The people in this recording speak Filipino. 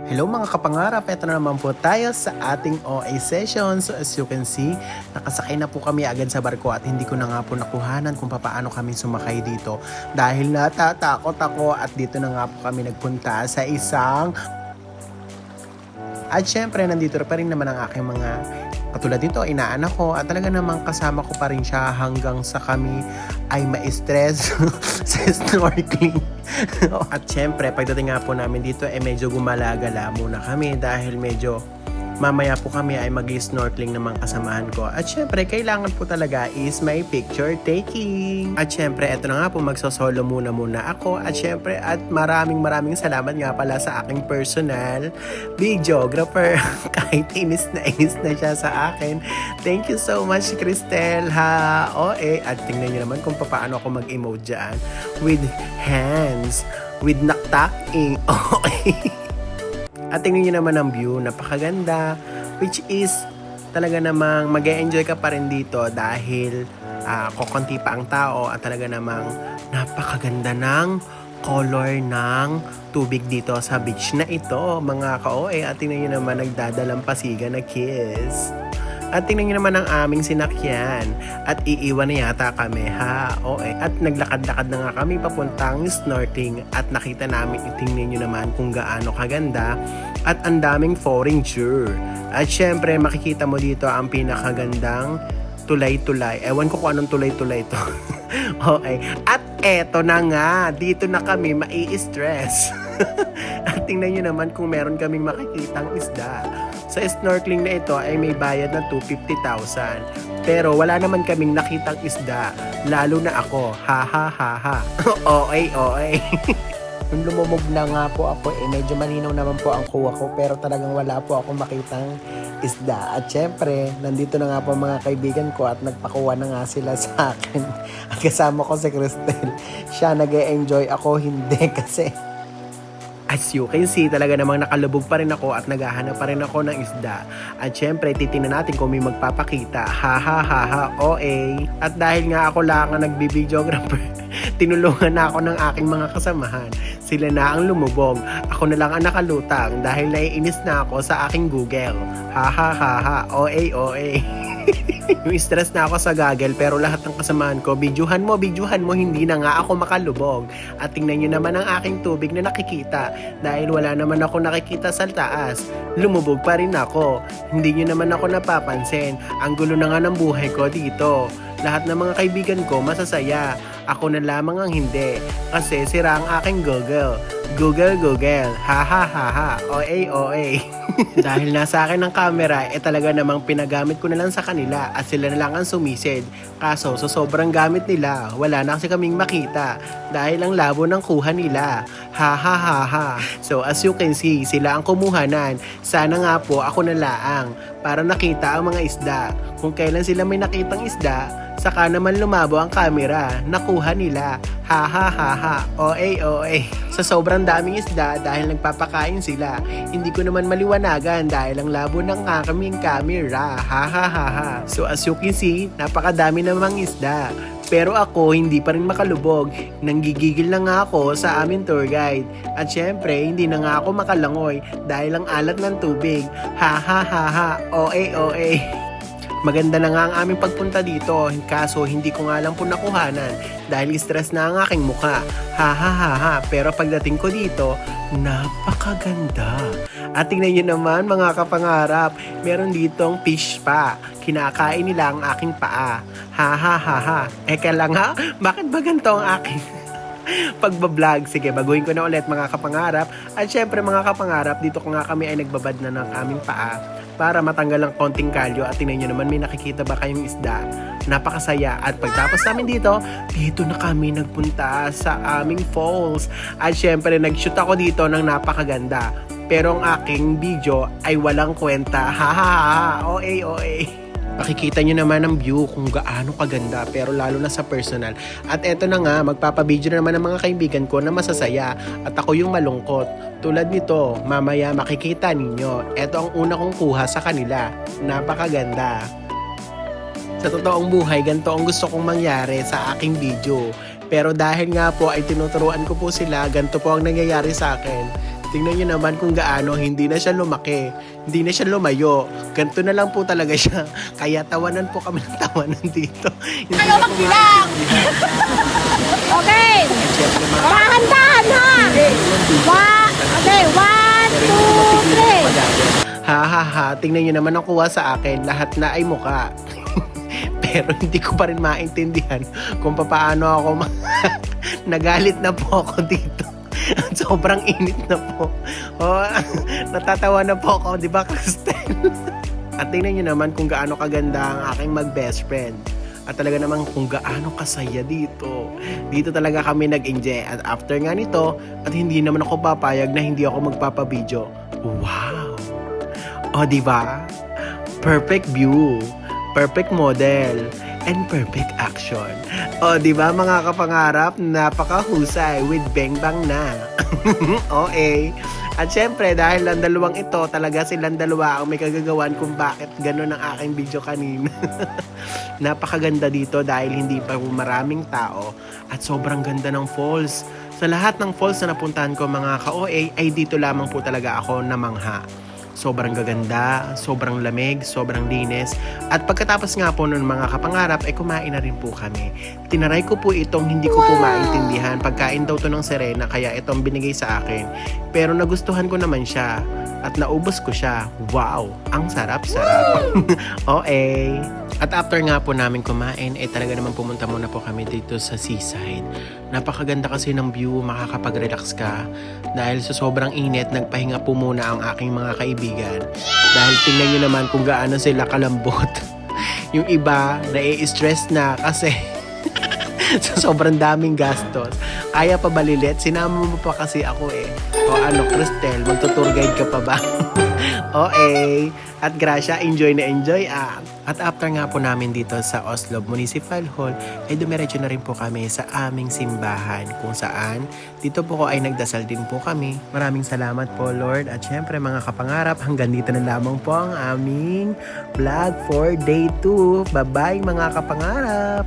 Hello mga kapangarap, ito na naman po tayo sa ating OA session. So as you can see, nakasakay na po kami agad sa barko at hindi ko na nga po nakuhanan kung paano kami sumakay dito. Dahil natatakot ako at dito na nga po kami nagpunta sa isang... At syempre, nandito pa rin naman ang aking mga katulad dito, inaanak ko at talaga namang kasama ko pa rin siya hanggang sa kami ay ma-stress sa snorkeling. At syempre, pagdating nga po namin dito, medyo gumala-gala muna kami dahil medyo mamaya po kami ay mag-snorkeling naman kasamahan ko. At syempre, kailangan po talaga is may picture taking. At syempre, eto na nga po, magsosolo muna ako. At syempre, at maraming salamat nga pala sa aking personal videographer. Kahit inis na siya sa akin. Thank you so much, Cristel, ha? At tingnan nyo naman kung paano ako mag-emote dyan. With hands. With naktaking. At tingnan nyo naman ang view, napakaganda, which is talaga namang mag-e-enjoy ka pa rin dito dahil kukunti pa ang tao at talaga namang napakaganda ng color ng tubig dito sa beach na ito, mga ka-OA. At tingnan nyo naman nagdadalampasigan na kiss. At tingnan nyo naman ang aming sinakyan. At iiwan na yata kami, ha? At naglakad-lakad na nga kami papuntang snorkeling. At nakita namin, tingnan nyo naman kung gaano kaganda. At ang daming foreigner. At syempre, makikita mo dito ang pinakagandang tulay-tulay. Ewan ko kung anong tulay-tulay to. At eto na nga, dito na kami mai-stress. At tingnan nyo naman kung meron kaming makikitang isda. Sa snorkeling na ito ay may bayad na 250,000. Pero wala naman kaming nakitang isda. Lalo na ako. Ha. OA. Nung lumumog na nga po ako, medyo malinaw naman po ang kuha ko. Pero talagang wala po ako makitang isda. At syempre, nandito na nga po mga kaibigan ko at nagpakuha na nga sila sa akin. At kasama ko si Cristel. Siya nag-e-enjoy, ako hindi kasi... As you can see, talaga namang nakalubog pa rin ako at naghahanap pa rin ako ng isda. At syempre, titingnan natin kung may magpapakita. Ha, OA. At dahil nga ako lang ang nagbi-videographer, tinulungan na ako ng aking mga kasamahan. Sila na ang lumubog. Ako na lang ang nakalutang dahil naiinis na ako sa aking Google. Ha, OA. Yung stress na ako sa gaggle pero lahat ng kasamahan ko, bidyuhan mo, hindi na nga ako makalubog. At tingnan nyo naman ang aking tubig na nakikita dahil wala naman ako nakikita sa taas. Lumubog pa rin ako. Hindi nyo naman ako napapansin. Ang gulo na nga ng buhay ko dito. Lahat ng mga kaibigan ko masasaya. Ako na lamang ang hindi. Kasi sira ang aking Google. Google. Ha. OA. Dahil nasa akin ang camera, talaga namang pinagamit ko na lang sa kanila at sila na lang ang sumisid. Kaso, sa sobrang gamit nila, wala na kasi kaming makita dahil ang labo ng kuha nila. Ha. So, as you can see, sila ang kumuhanan. Sana nga po ako na laang para nakita ang mga isda. Kung kailan sila may nakitang isda, saka naman lumabo ang camera, nakuha nila. Ha. OA. Sa sobrang daming isda dahil nagpapakain sila, hindi ko naman maliwanagan dahil ang labo ng kaming camera. Ha. So as you can see, napakadami namang isda. Pero ako, hindi pa rin makalubog. Nanggigigil na nga ako sa aming tour guide. At syempre, hindi na nga ako makalangoy dahil ang alat ng tubig. Ha. OA. Maganda na nga ang aming pagpunta dito, kaso hindi ko nga lang po nakuhanan dahil stress na ang aking mukha. Ha. Pero pagdating ko dito, napakaganda. At tingnan nyo naman mga kapangarap, meron ditong fish pa. Kinakain nila ang aking paa. Ha. Eka lang ha, bakit ba ganito ang aking pagbablog? Sige, baguhin ko na ulit mga kapangarap. At syempre mga kapangarap, dito ko nga kami ay nagbabad na ng aming paa para matanggal ang konting kalyo. At tingnan nyo naman, may nakikita ba kayong isda? Napakasaya. At pagtapos namin dito na kami nagpunta sa aming falls. At syempre, nag-shoot ako dito ng napakaganda. Pero ang aking video ay walang kwenta. Ha. OA. Makikita nyo naman ang view kung gaano kaganda, pero lalo na sa personal. At eto na nga, magpapabideo na naman ng mga kaibigan ko na masasaya at ako yung malungkot. Tulad nito, mamaya makikita ninyo. Eto ang una kong kuha sa kanila. Napakaganda. Sa totoong buhay, ganito ang gusto kong mangyari sa aking video. Pero dahil nga po ay tinuturuan ko po sila, ganito po ang nangyayari sa akin. Tingnan niyo naman kung gaano hindi na siya lumaki. Hindi na siya lumayo. Ganito na lang po talaga siya. Kaya tawanan po kami ng tawanan dito. Hindi Ayaw na magbilang! Okay! At syempre mga Dahan-dahan ha! Okay, 1, 2, 3. ha ha ha, tingnan nyo naman ang kuha sa akin. Lahat na ay muka. Pero hindi ko pa rin maintindihan kung paano ako nagalit na po ako dito. At sobrang init na po. Oh, natatawa na po ako, di ba, Kristen? At tingnan nyo naman kung gaano kaganda ang aking mag-best friend. At talaga naman kung gaano kasaya dito. Dito talaga kami nag-enjoy. At after nga nito, at hindi naman ako papayag na hindi ako magpapabideo. Wow! O, di ba? Perfect view, perfect model, and perfect action. O, di ba mga kapangarap? Napakahusay with Bang Bang na. Okay. At syempre, dahil ang dalawang ito, talaga silang dalawa ang may kagagawan kung bakit ganun ang aking video kanina. Napakaganda dito dahil hindi pa maraming tao at sobrang ganda ng falls. Sa lahat ng falls na napuntahan ko mga ka-OA, ay dito lamang po talaga ako namangha. Sobrang gaganda, sobrang lamig, sobrang linis. At pagkatapos nga po nun mga kapangarap, ay kumain na rin po kami. Tinaray ko po itong hindi ko po maintindihan. Pagkain daw to ng Serena, kaya itong binigay sa akin. Pero nagustuhan ko naman siya. At naubos ko siya. Wow! Ang sarap-sarap. Okay. At after nga po namin kumain, talaga naman pumunta muna po kami dito sa seaside. Napakaganda kasi ng view, makakapag-relax ka. Dahil sa sobrang init, nagpahinga po muna ang aking mga kaibigan. Dahil tingnan nyo naman kung gaano sila kalambot. Yung iba, nai-stress na kasi sa sobrang daming gastos. Kaya pa balilit, sinama mo pa kasi ako eh. O ano, Cristel, magtutour guide ka pa ba? Okay. At Gracia, enjoy na enjoy ah. At after nga po namin dito sa Oslo Municipal Hall, ay dumiretso na rin po kami sa aming simbahan kung saan dito po ko ay nagdasal din po kami. Maraming salamat po Lord at syempre mga kapangarap hanggang dito na lamang po ang aming vlog for day 2. Bye bye mga kapangarap!